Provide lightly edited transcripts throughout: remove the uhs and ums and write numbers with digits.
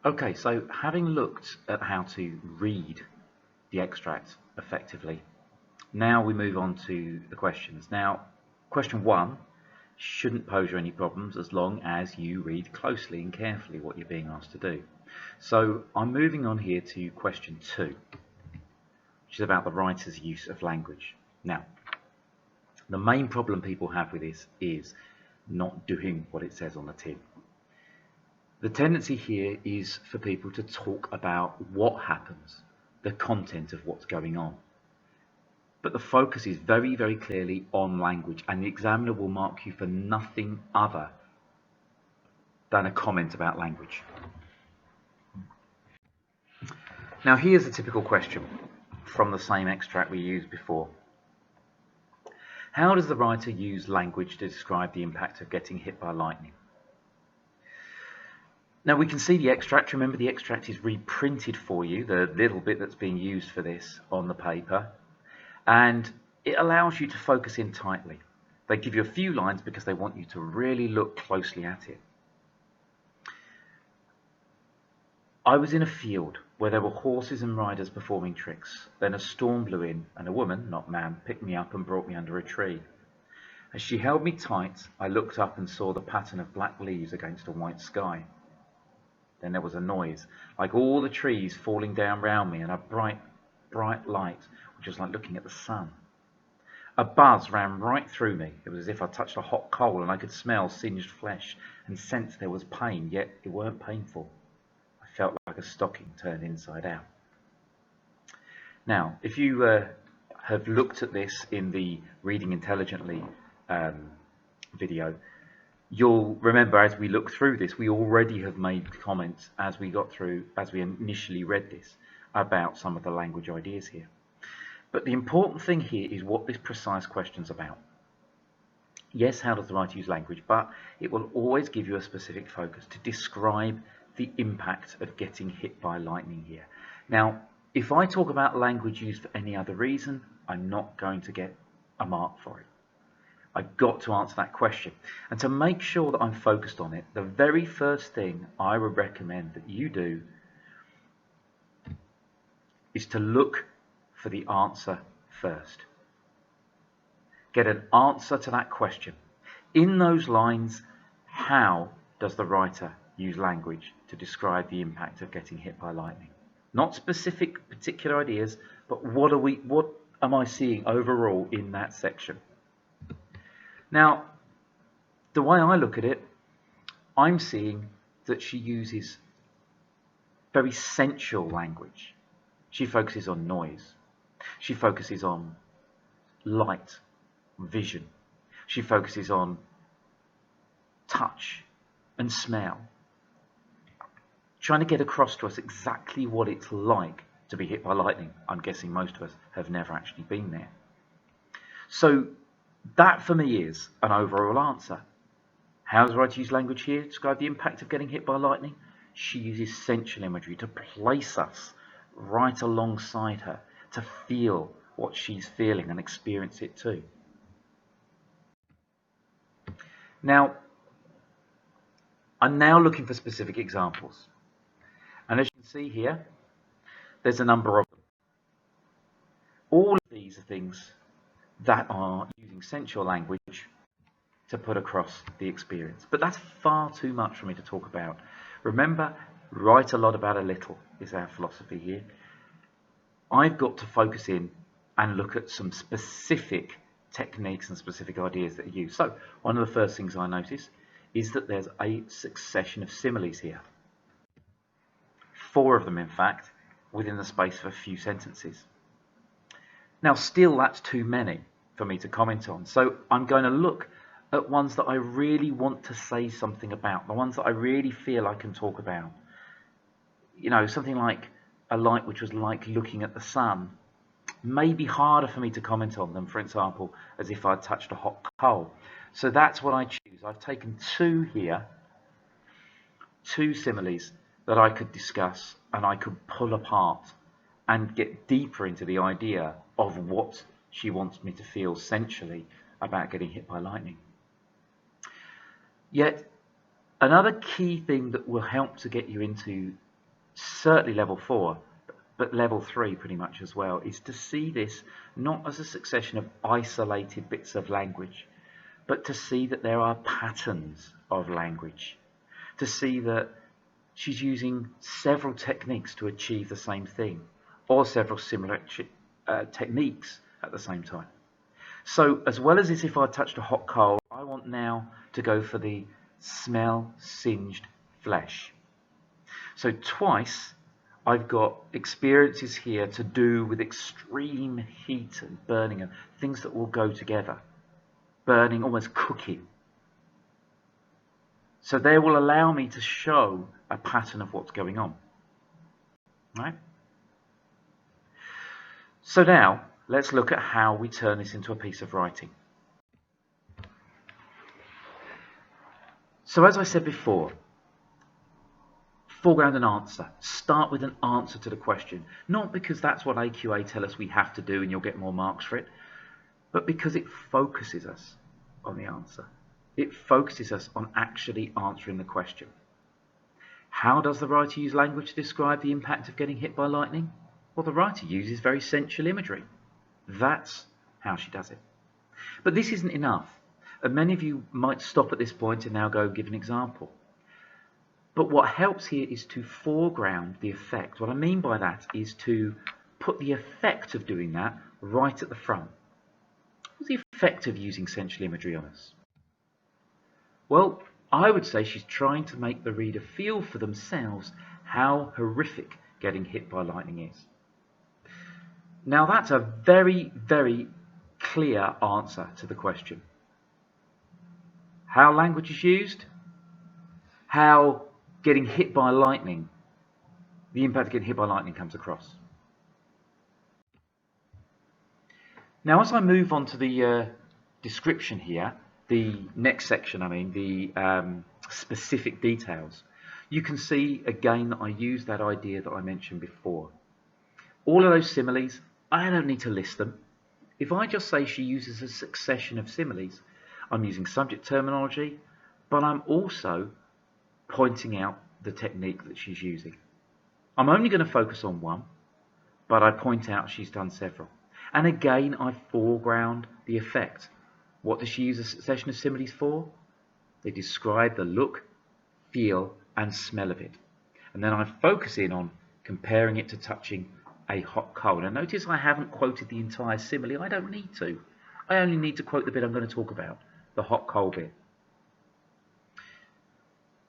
Okay, so having looked at how to read the extract effectively, now we move on to the questions. Now, question 1 shouldn't pose you any problems as long as you read closely and carefully what you're being asked to do. So I'm moving on here to question 2, which is about the writer's use of language. Now, the main problem people have with this is not doing what it says on the tin. The tendency here is for people to talk about what happens, the content of what's going on. But the focus is very, very clearly on language, and the examiner will mark you for nothing other than a comment about language. Now here's a typical question from the same extract we used before. How does the writer use language to describe the impact of getting hit by lightning? Now we can see the extract. Remember, the extract is reprinted for you, the little bit that's being used for this on the paper, and it allows you to focus in tightly. They give you a few lines because they want you to really look closely at it. I was in a field where there were horses and riders performing tricks. Then a storm blew in, and a woman, not man, picked me up and brought me under a tree. As she held me tight, I looked up and saw the pattern of black leaves against a white sky. Then there was a noise, like all the trees falling down round me, and a bright, bright light, which was like looking at the sun. A buzz ran right through me. It was as if I touched a hot coal, and I could smell singed flesh and sense there was pain, yet it weren't painful. I felt like a stocking turned inside out. Now, if you have looked at this in the Reading Intelligently video, you'll remember as we look through this, we already have made comments as we initially read this about some of the language ideas here. But the important thing here is what this precise question's about. Yes, how does the writer use language, but it will always give you a specific focus to describe the impact of getting hit by lightning here. Now, if I talk about language used for any other reason, I'm not going to get a mark for it. I've got to answer that question. And to make sure that I'm focused on it, the very first thing I would recommend that you do is to look for the answer first. Get an answer to that question. In those lines, how does the writer use language to describe the impact of getting hit by lightning? Not specific particular ideas, but what am I seeing overall in that section? Now, the way I look at it, I'm seeing that she uses very sensual language. She focuses on noise. She focuses on light, vision. She focuses on touch and smell. Trying to get across to us exactly what it's like to be hit by lightning. I'm guessing most of us have never actually been there. So that for me is an overall answer. How does the writer use language here to describe the impact of getting hit by lightning? She uses sensual imagery to place us right alongside her, to feel what she's feeling and experience it too. Now, I'm now looking for specific examples. And as you can see here, there's a number of them. All of these are things that are using sensual language to put across the experience. But that's far too much for me to talk about. Remember, write a lot about a little is our philosophy here. I've got to focus in and look at some specific techniques and specific ideas that are used. So one of the first things I notice is that there's a succession of similes here. 4 of them, in fact, within the space of a few sentences. Now, still, that's too many for me to comment on. So I'm going to look at ones that I really want to say something about, the ones that I really feel I can talk about. You know, something like a light which was like looking at the sun may be harder for me to comment on than, for example, as if I'd touched a hot coal. So that's what I choose. I've taken 2 here, 2 similes that I could discuss and I could pull apart and get deeper into the idea of what she wants me to feel sensually about getting hit by lightning. Yet, another key thing that will help to get you into certainly level 4, but level 3 pretty much as well, is to see this not as a succession of isolated bits of language, but to see that there are patterns of language, to see that she's using several techniques to achieve the same thing, or several similar techniques at the same time. So as well as if I touched a hot coal, I want now to go for the smell singed flesh. So twice I've got experiences here to do with extreme heat and burning and things that will go together. Burning, almost cooking. So they will allow me to show a pattern of what's going on. Right? So now let's look at how we turn this into a piece of writing. So as I said before, foreground and answer. Start with an answer to the question. Not because that's what AQA tell us we have to do and you'll get more marks for it, but because it focuses us on the answer. It focuses us on actually answering the question. How does the writer use language to describe the impact of getting hit by lightning? Well, the writer uses very sensual imagery. That's how she does it. But this isn't enough. And many of you might stop at this point and now go give an example. But what helps here is to foreground the effect. What I mean by that is to put the effect of doing that right at the front. What's the effect of using sensual imagery on us? Well, I would say she's trying to make the reader feel for themselves how horrific getting hit by lightning is. Now that's a very, very clear answer to the question. How language is used, how getting hit by lightning, the impact of getting hit by lightning comes across. Now as I move on to the description here, the next section, the specific details, you can see again that I use that idea that I mentioned before. All of those similes, I don't need to list them. If I just say she uses a succession of similes, I'm using subject terminology, but I'm also pointing out the technique that she's using. I'm only going to focus on one, but I point out she's done several. And again, I foreground the effect. What does she use a succession of similes for? They describe the look, feel, and smell of it. And then I focus in on comparing it to touching a hot coal. Now notice I haven't quoted the entire simile. I don't need to. I only need to quote the bit I'm going to talk about, the hot coal bit.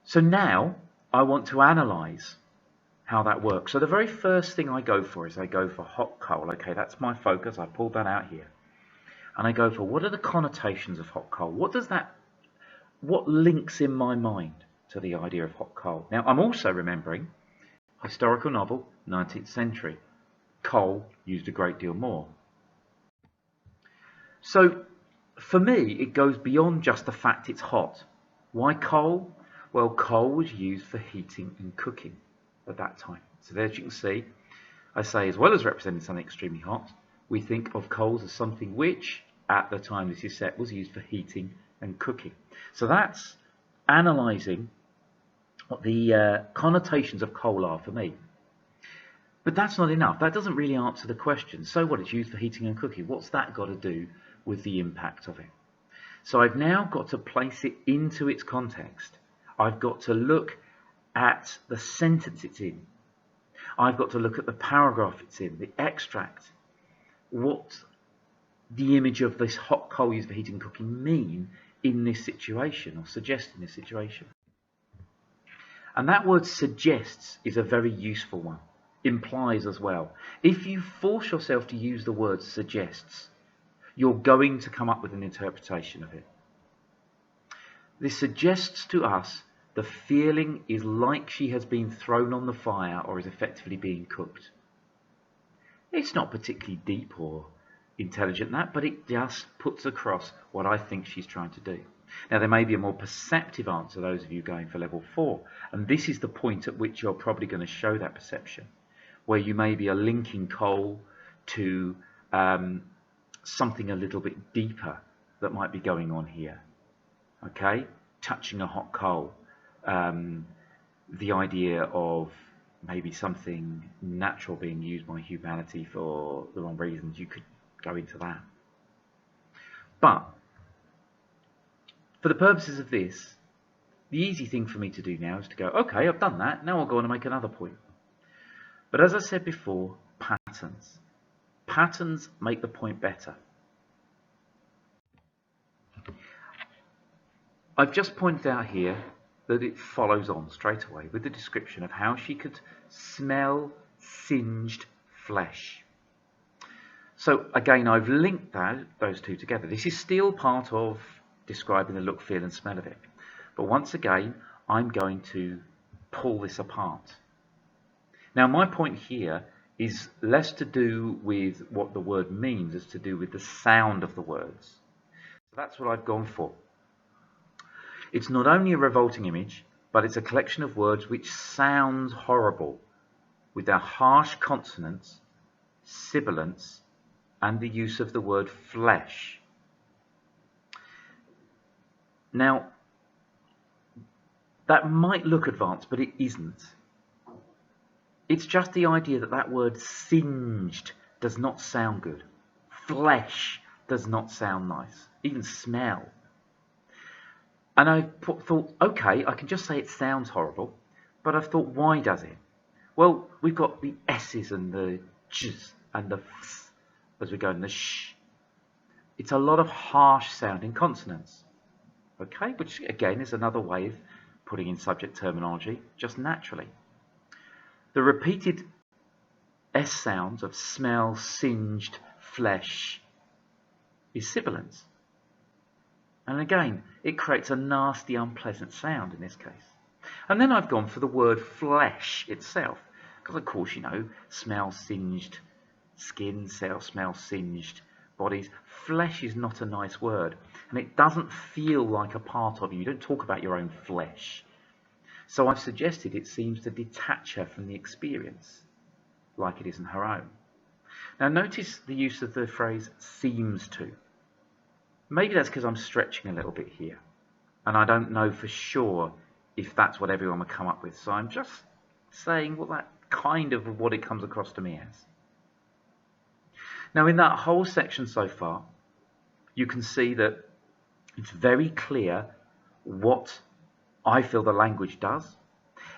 So now I want to analyse how that works. So the very first thing I go for is I go for hot coal. Okay, that's my focus. I pulled that out here. And I go for what are the connotations of hot coal? What links in my mind to the idea of hot coal? Now I'm also remembering historical novel, 19th century. Coal used a great deal more. So for me, it goes beyond just the fact it's hot. Why coal? Well, coal was used for heating and cooking at that time. So there, as you can see, I say as well as representing something extremely hot, we think of coals as something which, at the time this is set, was used for heating and cooking. So that's analysing what the connotations of coal are for me. But that's not enough. That doesn't really answer the question. So what? It's used for heating and cooking. What's that got to do with the impact of it? So I've now got to place it into its context. I've got to look at the sentence it's in. I've got to look at the paragraph it's in, the extract. What the image of this hot coal used for heating and cooking mean in this situation, or suggest in this situation. And that word suggests is a very useful one. Implies as well. If you force yourself to use the word suggests, you're going to come up with an interpretation of it. This suggests to us the feeling is like she has been thrown on the fire or is effectively being cooked. It's not particularly deep or intelligent that, but it just puts across what I think she's trying to do. Now there may be a more perceptive answer, those of you going for level 4, and this is the point at which you're probably going to show that perception, where you maybe are linking coal to something a little bit deeper that might be going on here. Okay, touching a hot coal, the idea of maybe something natural being used by humanity for the wrong reasons, you could go into that. But for the purposes of this, the easy thing for me to do now is to go, okay, I've done that, now I'll go on and make another point. But as I said before, patterns. Patterns make the point better. I've just pointed out here that it follows on straight away with the description of how she could smell singed flesh. So again, I've linked those two together. This is still part of describing the look, feel and smell of it. But once again, I'm going to pull this apart. Now my point here is less to do with what the word means as to do with the sound of the words. So that's what I've gone for. It's not only a revolting image, but it's a collection of words which sound horrible, with their harsh consonants, sibilants, and the use of the word flesh. Now, that might look advanced, but it isn't. It's just the idea that that word singed does not sound good. Flesh does not sound nice, even smell. And I thought, okay, I can just say it sounds horrible, but I've thought, why does it? Well, we've got the S's and the J's and the F's as we go in the sh. It's a lot of harsh sounding consonants, okay, which again is another way of putting in subject terminology just naturally. The repeated S sounds of smell, singed, flesh is sibilants. And again, it creates a nasty, unpleasant sound in this case. And then I've gone for the word flesh itself, because of course, you know, smell singed skin, smell singed bodies. Flesh is not a nice word, and it doesn't feel like a part of you. You don't talk about your own flesh. So I've suggested it seems to detach her from the experience, like it isn't her own. Now notice the use of the phrase seems to. Maybe that's because I'm stretching a little bit here, and I don't know for sure if that's what everyone would come up with. So I'm just saying, well, that kind of what it comes across to me as. Now, in that whole section so far, you can see that it's very clear what I feel the language does.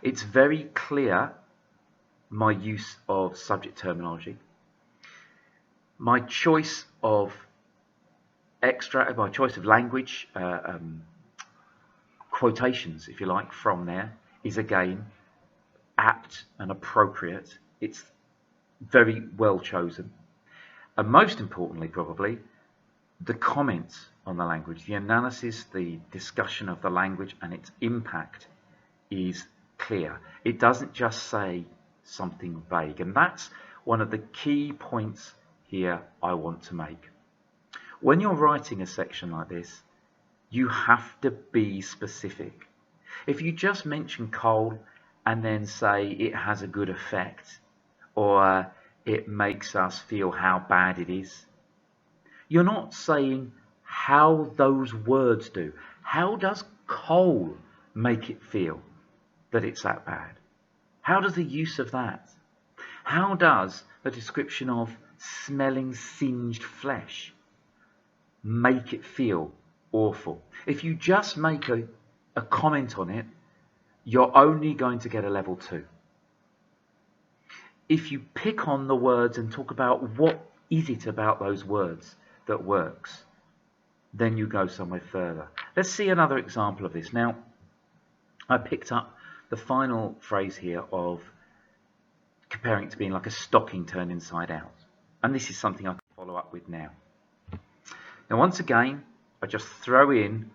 It's very clear my use of subject terminology, my choice of language, quotations, if you like, from there is again apt and appropriate. It's very well chosen. And most importantly, probably, the comments on the language, the analysis, the discussion of the language and its impact is clear. It doesn't just say something vague. And that's one of the key points here I want to make. When you're writing a section like this, you have to be specific. If you just mention coal and then say it has a good effect, or it makes us feel how bad it is, you're not saying how those words do. How does coal make it feel that it's that bad? How does the use of that? How does the description of smelling singed flesh make it feel awful? If you just make a comment on it, you're only going to get a level 2. If you pick on the words and talk about what is it about those words that works, then you go somewhere further. Let's see another example of this. Now, I picked up the final phrase here of comparing it to being like a stocking turned inside out. And this is something I can follow up with now. Now, once again, I just throw in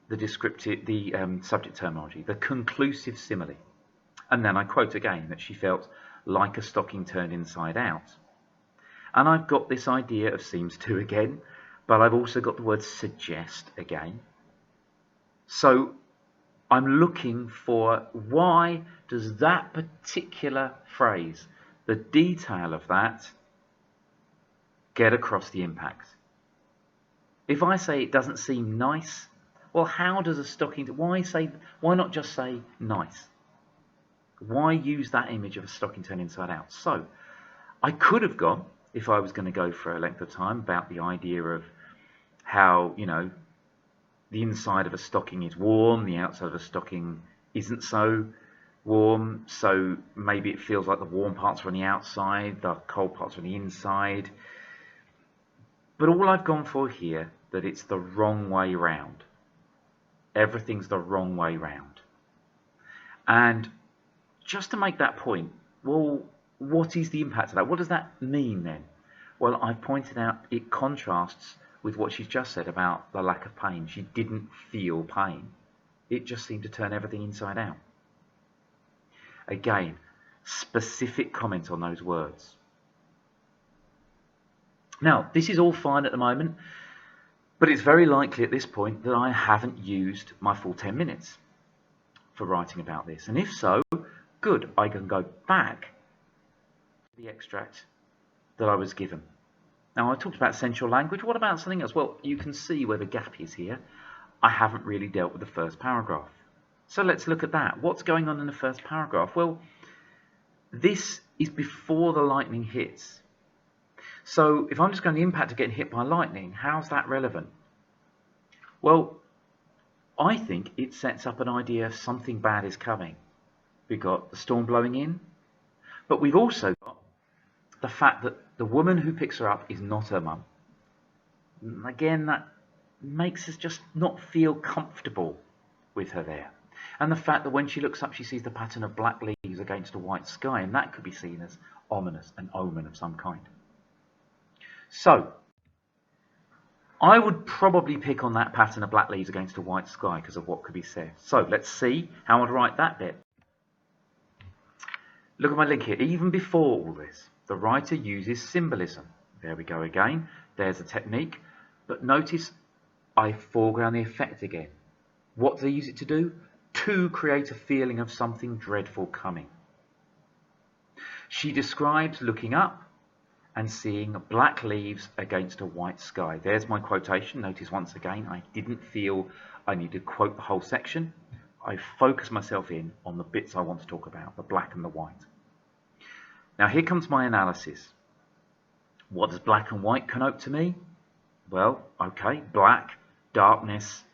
the descriptive, the subject terminology, the conclusive simile. And then I quote again that she felt like a stocking turned inside out. And I've got this idea of seems to again, but I've also got the word suggest again. So I'm looking for, why does that particular phrase, the detail of that, get across the impact? If I say it doesn't seem nice, well, how does a stocking, why not just say nice? Why use that image of a stocking turned inside out? So I could have gone, if I was going to go for a length of time, about the idea of how, the inside of a stocking is warm, the outside of a stocking isn't so warm, so maybe it feels like the warm parts are on the outside, the cold parts are on the inside. But all I've gone for here, that it's the wrong way round. Everything's the wrong way round. And just to make that point, well, what is the impact of that? What does that mean then? Well, I've pointed out it contrasts with what she's just said about the lack of pain. She didn't feel pain. It just seemed to turn everything inside out. Again, specific comment on those words. Now, this is all fine at the moment, but it's very likely at this point that I haven't used my full 10 minutes for writing about this. And if so, good, I can go back to the extract that I was given. Now, I talked about essential language. What about something else? Well, you can see where the gap is here. I haven't really dealt with the first paragraph. So let's look at that. What's going on in the first paragraph? Well, this is before the lightning hits. So if I'm just going to the impact of getting hit by lightning, how's that relevant? Well, I think it sets up an idea of something bad is coming. We've got the storm blowing in, but we've also got the fact that the woman who picks her up is not her mum. Again, that makes us just not feel comfortable with her there. And the fact that when she looks up, she sees the pattern of black leaves against a white sky, and that could be seen as ominous, an omen of some kind. So, I would probably pick on that pattern of black leaves against a white sky because of what could be said. So, let's see how I'd write that bit. Look at my link here. Even before all this, the writer uses symbolism. There we go again. There's a technique. But notice I foreground the effect again. What do they use it to do? To create a feeling of something dreadful coming. She describes looking up and seeing black leaves against a white sky. There's my quotation. Notice once again, I didn't feel I need to quote the whole section. I focus myself in on the bits I want to talk about, the black and the white. Now here comes my analysis. What does black and white connote to me? Well, okay, black, darkness,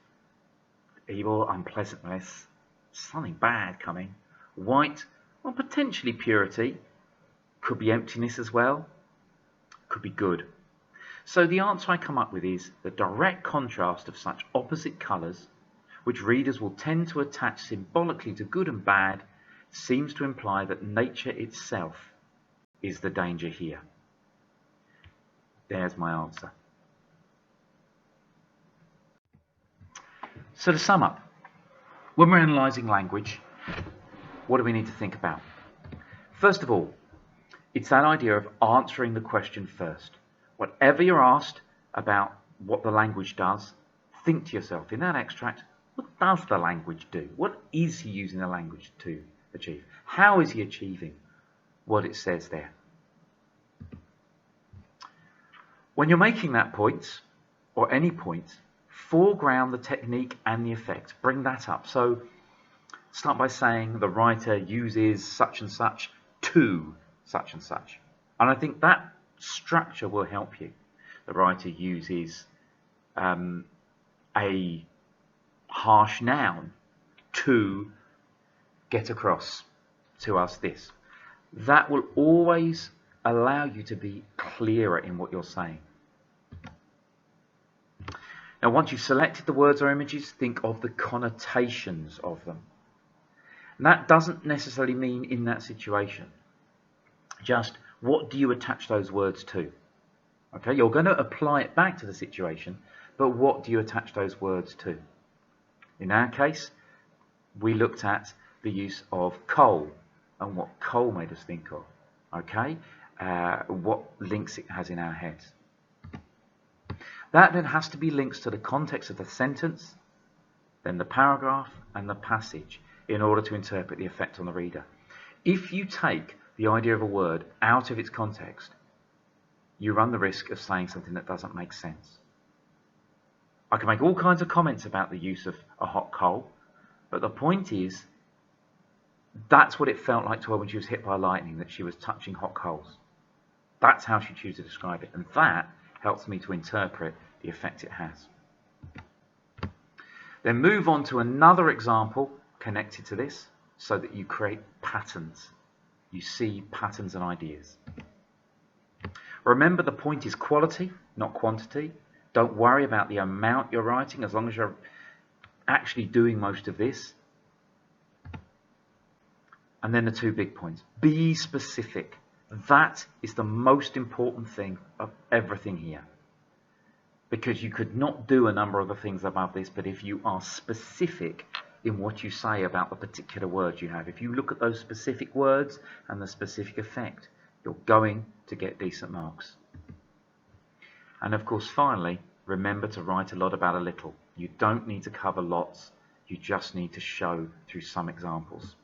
evil, unpleasantness, something bad coming. White, well, potentially purity, could be emptiness as well, could be good. So the answer I come up with is the direct contrast of such opposite colours, which readers will tend to attach symbolically to good and bad, seems to imply that nature itself is the danger here. There's my answer. So to sum up, when we're analysing language, what do we need to think about? First of all, it's that idea of answering the question first. Whatever you're asked about what the language does, think to yourself, in that extract, what does the language do? What is he using the language to achieve? How is he achieving what it says there? When you're making that point, or any point, foreground the technique and the effect. Bring that up. So start by saying the writer uses such and such to such and such. And I think that structure will help you. The writer uses a harsh noun to get across to us this. That will always allow you to be clearer in what you're saying. Now, once you've selected the words or images, think of the connotations of them. And that doesn't necessarily mean in that situation. Just what do you attach those words to? Okay, you're going to apply it back to the situation, but what do you attach those words to? In our case, we looked at the use of coal and what coal made us think of. Okay, what links it has in our heads. That then has to be links to the context of the sentence, then the paragraph and the passage in order to interpret the effect on the reader. If you take the idea of a word out of its context, you run the risk of saying something that doesn't make sense. I can make all kinds of comments about the use of a hot coal, but the point is, That's what it felt like to her when she was hit by lightning, that she was touching hot coals. That's how she chooses to describe it. And that helps me to interpret the effect it has. Then move on to another example connected to this so that you create patterns. You see patterns and ideas. Remember, the point is quality, not quantity. Don't worry about the amount you're writing as long as you're actually doing most of this. And then the two big points. Be specific. That is the most important thing of everything here. Because you could not do a number of the things above this, but if you are specific in what you say about the particular words you have, if you look at those specific words and the specific effect, you're going to get decent marks. And of course, finally, remember to write a lot about a little. You don't need to cover lots. You just need to show through some examples.